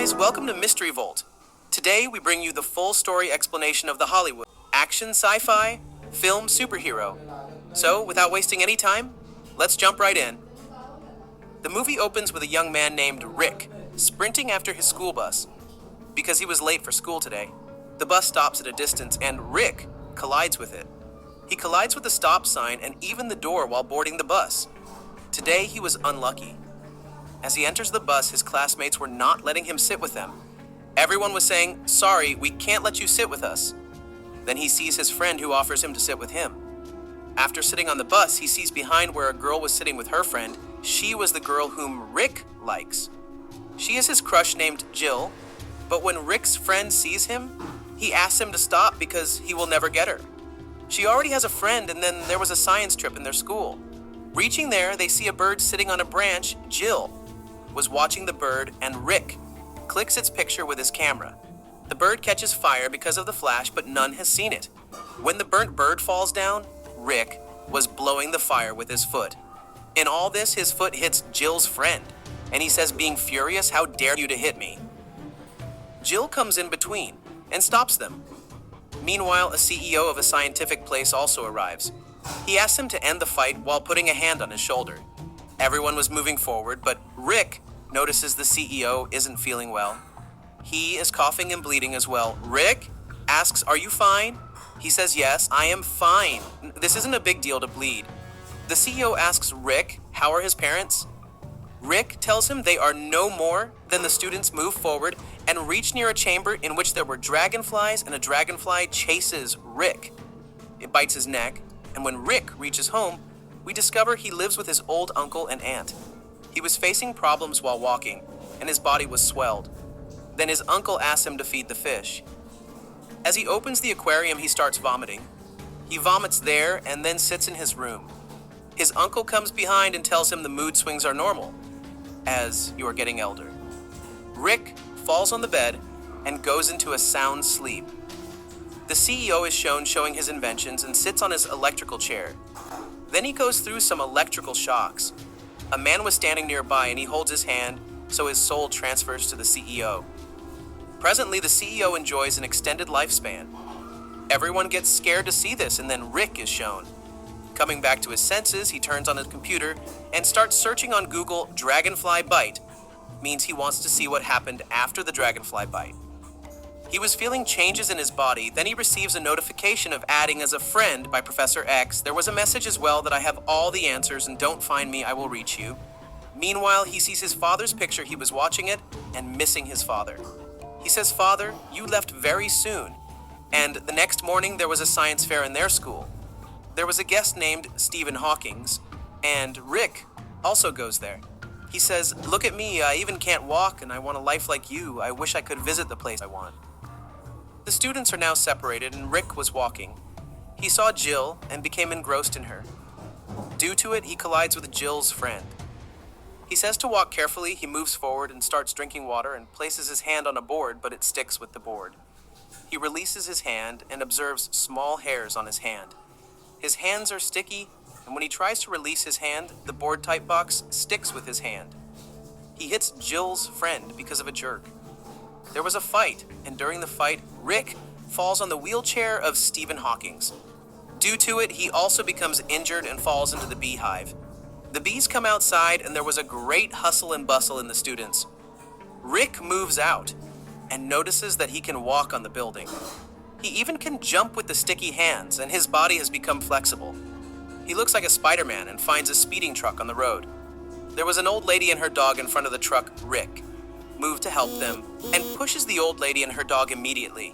guys, welcome to Mystery Vault. Today we bring you the full story explanation of the Hollywood action sci-fi film superhero. So, without wasting any time, let's jump right in. The movie opens with a young man named Rick sprinting after his school bus because he was late for school today. The bus stops at a distance and Rick collides with it. He collides with the stop sign and even the door while boarding the bus. Today he was unlucky. As he enters the bus, his classmates were not letting him sit with them. Everyone was saying, "Sorry, we can't let you sit with us." Then he sees his friend who offers him to sit with him. After sitting on the bus, he sees behind where a girl was sitting with her friend. She was the girl whom Rick likes. She is his crush named Jill, but when Rick's friend sees him, he asks him to stop because he will never get her. She already has a friend, and then there was a science trip in their school. Reaching there, they see a bird sitting on a branch. Jill was watching the bird, and Rick clicks its picture with his camera. The bird catches fire because of the flash, but none has seen it. When the burnt bird falls down, Rick was blowing the fire with his foot. In all this, his foot hits Jill's friend, and he says, being furious, "How dare you to hit me?" Jill comes in between and stops them. Meanwhile, a CEO of a scientific place also arrives. He asks him to end the fight while putting a hand on his shoulder. Everyone was moving forward, but Rick notices the CEO isn't feeling well. He is coughing and bleeding as well. Rick asks, "Are you fine?" He says, "Yes, I am fine. This isn't a big deal to bleed." The CEO asks Rick, "How are his parents?" Rick tells him they are no more. Then the students move forward and reach near a chamber in which there were dragonflies, and a dragonfly chases Rick. It bites his neck, and when Rick reaches home, we discover he lives with his old uncle and aunt. He was facing problems while walking, and his body was swelled. Then his uncle asks him to feed the fish. As he opens the aquarium, he starts vomiting. He vomits there and then sits in his room. His uncle comes behind and tells him the mood swings are normal, as you are getting elder. Rick falls on the bed and goes into a sound sleep. The CEO is shown showing his inventions and sits on his electrical chair. Then he goes through some electrical shocks. A man was standing nearby and he holds his hand, so his soul transfers to the CEO. Presently, the CEO enjoys an extended lifespan. Everyone gets scared to see this, and then Rick is shown. Coming back to his senses, he turns on his computer and starts searching on Google. Dragonfly bite means he wants to see what happened after the dragonfly bite. He was feeling changes in his body. Then he receives a notification of adding as a friend by Professor X. There was a message as well that I have all the answers and don't find me, I will reach you. Meanwhile, he sees his father's picture. He was watching it and missing his father. He says, "Father, you left very soon." And the next morning, there was a science fair in their school. There was a guest named Stephen Hawking, and Rick also goes there. He says, "Look at me, I even can't walk, and I want a life like you. I wish I could visit the place I want." The students are now separated, and Rick was walking. He saw Jill and became engrossed in her. Due to it, he collides with Jill's friend. He says to walk carefully. He moves forward and starts drinking water and places his hand on a board, but it sticks with the board. He releases his hand and observes small hairs on his hand. His hands are sticky, and when he tries to release his hand, the board type box sticks with his hand. He hits Jill's friend because of a jerk. There was a fight, and during the fight, Rick falls on the wheelchair of Stephen Hawking. Due to it, he also becomes injured and falls into the beehive. The bees come outside, and there was a great hustle and bustle in the students. Rick moves out and notices that he can walk on the building. He even can jump with the sticky hands, and his body has become flexible. He looks like a Spider-Man and finds a speeding truck on the road. There was an old lady and her dog in front of the truck. Rick moved to help them and pushes the old lady and her dog immediately.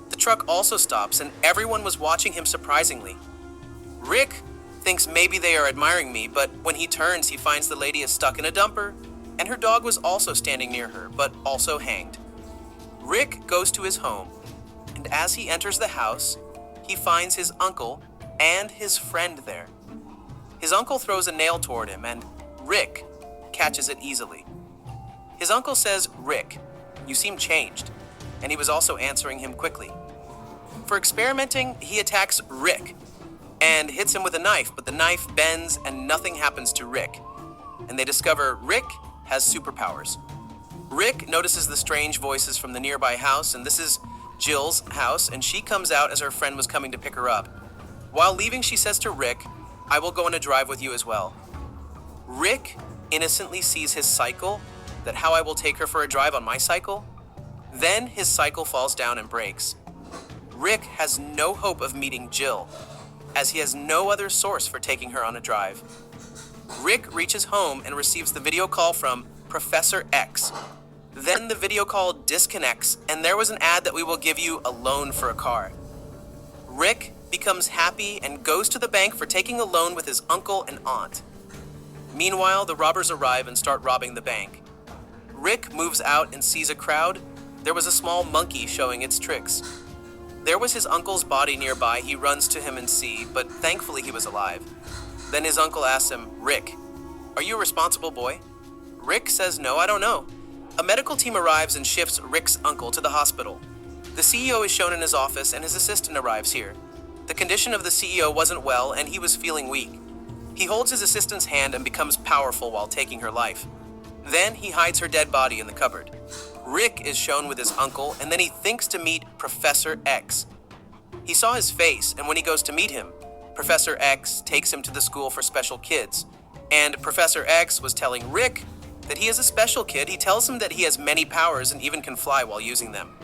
The truck also stops, and everyone was watching him surprisingly. Rick thinks maybe they are admiring me, but when he turns, he finds the lady is stuck in a dumper, and her dog was also standing near her, but also hanged. Rick goes to his home, and as he enters the house, he finds his uncle and his friend there. His uncle throws a nail toward him, and Rick catches it easily. His uncle says, "Rick, you seem changed," and he was also answering him quickly. For experimenting, he attacks Rick and hits him with a knife, but the knife bends and nothing happens to Rick. And they discover Rick has superpowers. Rick notices the strange voices from the nearby house, and this is Jill's house, and she comes out as her friend was coming to pick her up. While leaving, she says to Rick, "I will go on a drive with you as well." Rick innocently sees his cycle, that how I will take her for a drive on my cycle. Then his cycle falls down and breaks. Rick has no hope of meeting Jill, as he has no other source for taking her on a drive. Rick reaches home and receives the video call from Professor X. Then the video call disconnects, and there was an ad that we will give you a loan for a car. Rick becomes happy and goes to the bank for taking a loan with his uncle and aunt. Meanwhile, the robbers arrive and start robbing the bank. Rick moves out and sees a crowd. There was a small monkey showing its tricks. There was his uncle's body nearby. He runs to him and sees, but thankfully he was alive. Then his uncle asks him, "Rick, are you a responsible boy?" Rick says, "No, I don't know." A medical team arrives and shifts Rick's uncle to the hospital. The CEO is shown in his office and his assistant arrives here. The condition of the CEO wasn't well and he was feeling weak. He holds his assistant's hand and becomes powerful while taking her life. Then he hides her dead body in the cupboard. Rick is shown with his uncle, and then he thinks to meet Professor X. He saw his face, and when he goes to meet him, Professor X takes him to the school for special kids. And Professor X was telling Rick that he is a special kid. He tells him that he has many powers and even can fly while using them.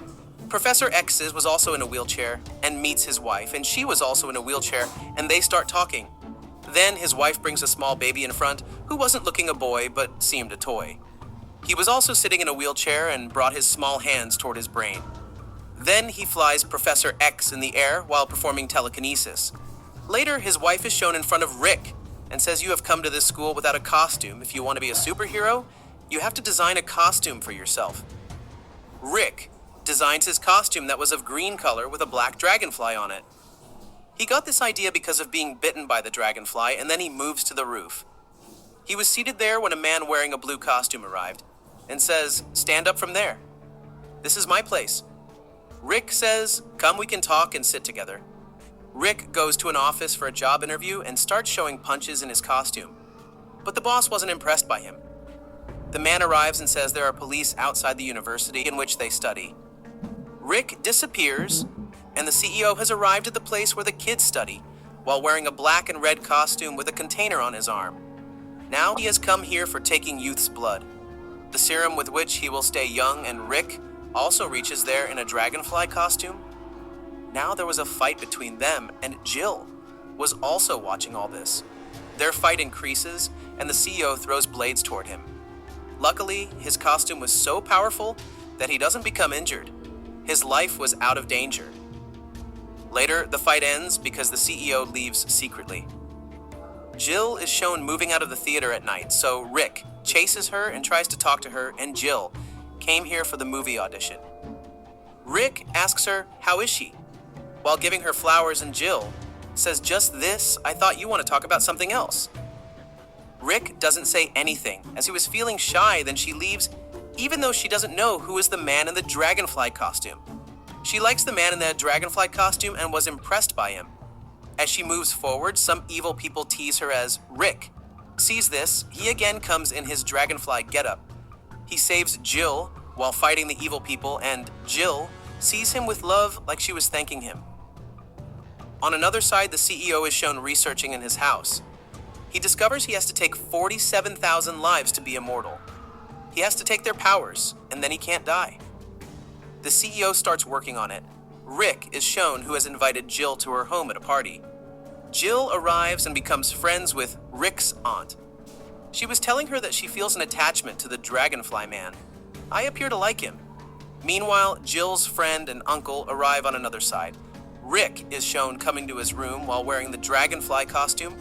Professor X was also in a wheelchair and meets his wife, and she was also in a wheelchair, and they start talking. Then his wife brings a small baby in front who wasn't looking a boy but seemed a toy. He was also sitting in a wheelchair and brought his small hands toward his brain. Then he flies Professor X in the air while performing telekinesis. Later, his wife is shown in front of Rick and says, "You have come to this school without a costume. If you want to be a superhero, you have to design a costume for yourself." Rick designs his costume that was of green color with a black dragonfly on it. He got this idea because of being bitten by the dragonfly, and then he moves to the roof. He was seated there when a man wearing a blue costume arrived and says, "Stand up from there. This is my place." Rick says, "Come, we can talk and sit together." Rick goes to an office for a job interview and starts showing punches in his costume. But the boss wasn't impressed by him. The man arrives and says there are police outside the university in which they study. Rick disappears, and the CEO has arrived at the place where the kids study, while wearing a black and red costume with a container on his arm. Now he has come here for taking youth's blood, the serum with which he will stay young, and Rick also reaches there in a dragonfly costume. Now there was a fight between them, and Jill was also watching all this. Their fight increases, and the CEO throws blades toward him. Luckily, his costume was so powerful that he doesn't become injured. His life was out of danger. Later, the fight ends because the CEO leaves secretly. Jill is shown moving out of the theater at night, so Rick chases her and tries to talk to her, and Jill came here for the movie audition. Rick asks her, "How is she?" while giving her flowers, and Jill says, "Just this, I thought you want to talk about something else." Rick doesn't say anything, as he was feeling shy. Then she leaves, even though she doesn't know who is the man in the dragonfly costume. She likes the man in the dragonfly costume and was impressed by him. As she moves forward, some evil people tease her as Rick sees this. He again comes in his dragonfly getup. He saves Jill while fighting the evil people, and Jill sees him with love like she was thanking him. On another side, the CEO is shown researching in his house. He discovers he has to take 47,000 lives to be immortal. He has to take their powers, and then he can't die. The CEO starts working on it. Rick is shown who has invited Jill to her home at a party. Jill arrives and becomes friends with Rick's aunt. She was telling her that she feels an attachment to the dragonfly man. I appear to like him. Meanwhile, Jill's friend and uncle arrive on another side. Rick is shown coming to his room while wearing the dragonfly costume.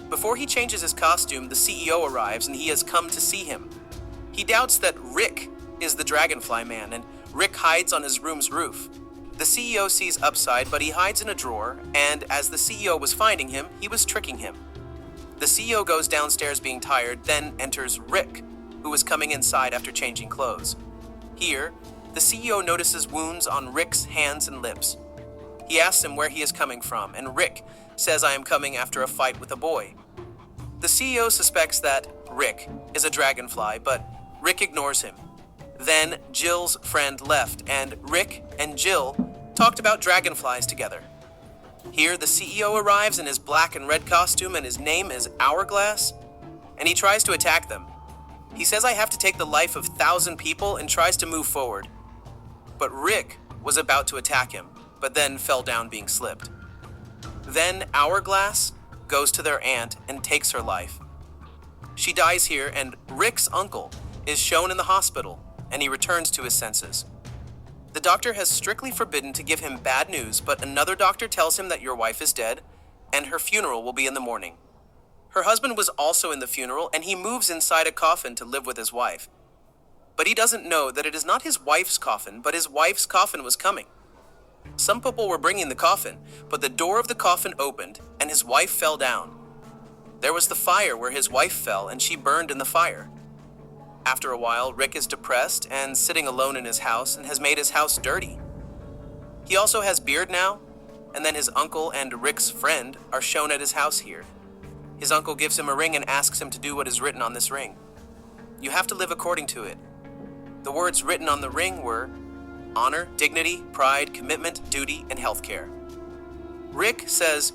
Before he changes his costume, the CEO arrives and he has come to see him. He doubts that Rick is the dragonfly man, and Rick hides on his room's roof. The CEO sees Upside, but he hides in a drawer, and as the CEO was finding him, he was tricking him. The CEO goes downstairs being tired, then enters Rick, who was coming inside after changing clothes. Here, the CEO notices wounds on Rick's hands and lips. He asks him where he is coming from, and Rick says, "I am coming after a fight with a boy." The CEO suspects that Rick is a dragonfly, but Rick ignores him. Then Jill's friend left, and Rick and Jill talked about dragonflies together. Here, the CEO arrives in his black and red costume, and his name is Hourglass, and he tries to attack them. He says, "I have to take the life of 1,000 people," and tries to move forward. But Rick was about to attack him, but then fell down being slipped. Then Hourglass goes to their aunt and takes her life. She dies here, and Rick's uncle is shown in the hospital, and he returns to his senses. The doctor has strictly forbidden to give him bad news, but another doctor tells him that your wife is dead, and her funeral will be in the morning. Her husband was also in the funeral, and he moves inside a coffin to live with his wife. But he doesn't know that it is not his wife's coffin, but his wife's coffin was coming. Some people were bringing the coffin, but the door of the coffin opened, and his wife fell down. There was the fire where his wife fell, and she burned in the fire. After a while, Rick is depressed and sitting alone in his house and has made his house dirty. He also has beard now, and then his uncle and Rick's friend are shown at his house here. His uncle gives him a ring and asks him to do what is written on this ring. You have to live according to it. The words written on the ring were honor, dignity, pride, commitment, duty, and healthcare. Rick says,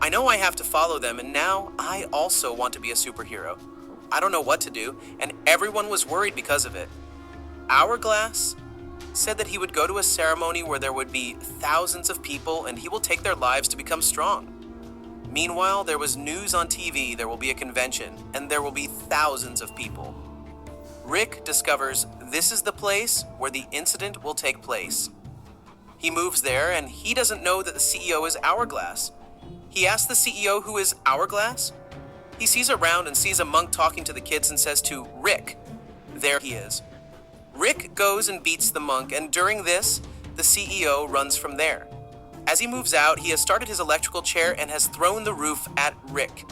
"I know I have to follow them, and now I also want to be a superhero. I don't know what to do," and everyone was worried because of it. Hourglass said that he would go to a ceremony where there would be thousands of people, and he will take their lives to become strong. Meanwhile, there was news on TV there will be a convention, and there will be thousands of people. Rick discovers this is the place where the incident will take place. He moves there, and he doesn't know that the CEO is Hourglass. He asks the CEO who is Hourglass. He sees around and sees a monk talking to the kids and says to Rick, there he is. Rick goes and beats the monk, and during this, the CEO runs from there. As he moves out, he has started his electrical chair and has thrown the roof at Rick.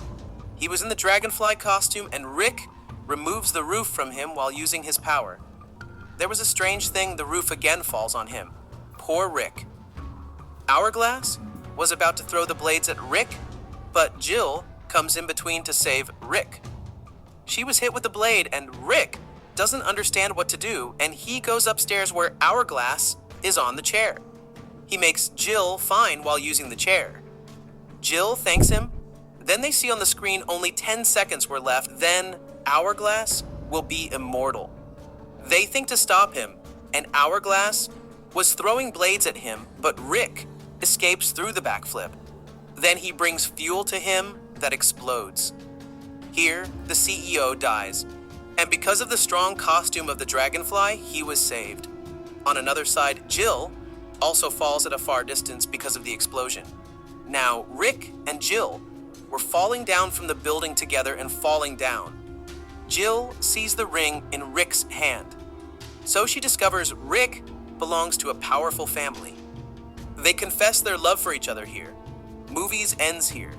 He was in the dragonfly costume, and Rick removes the roof from him while using his power. There was a strange thing, the roof again falls on him. Poor Rick. Hourglass was about to throw the blades at Rick, but Jill comes in between to save Rick. She was hit with the blade, and Rick doesn't understand what to do, and he goes upstairs where Hourglass is on the chair. He makes Jill fine while using the chair. Jill thanks him. Then they see on the screen only 10 seconds were left. Then Hourglass will be immortal. They think to stop him, and Hourglass was throwing blades at him, but Rick escapes through the backflip. Then he brings fuel to him that explodes. Here, the CEO dies, and because of the strong costume of the dragonfly, he was saved. On another side, Jill also falls at a far distance because of the explosion. Now, Rick and Jill were falling down from the building together and falling down. Jill sees the ring in Rick's hand. So she discovers Rick belongs to a powerful family. They confess their love for each other here. Movies ends here.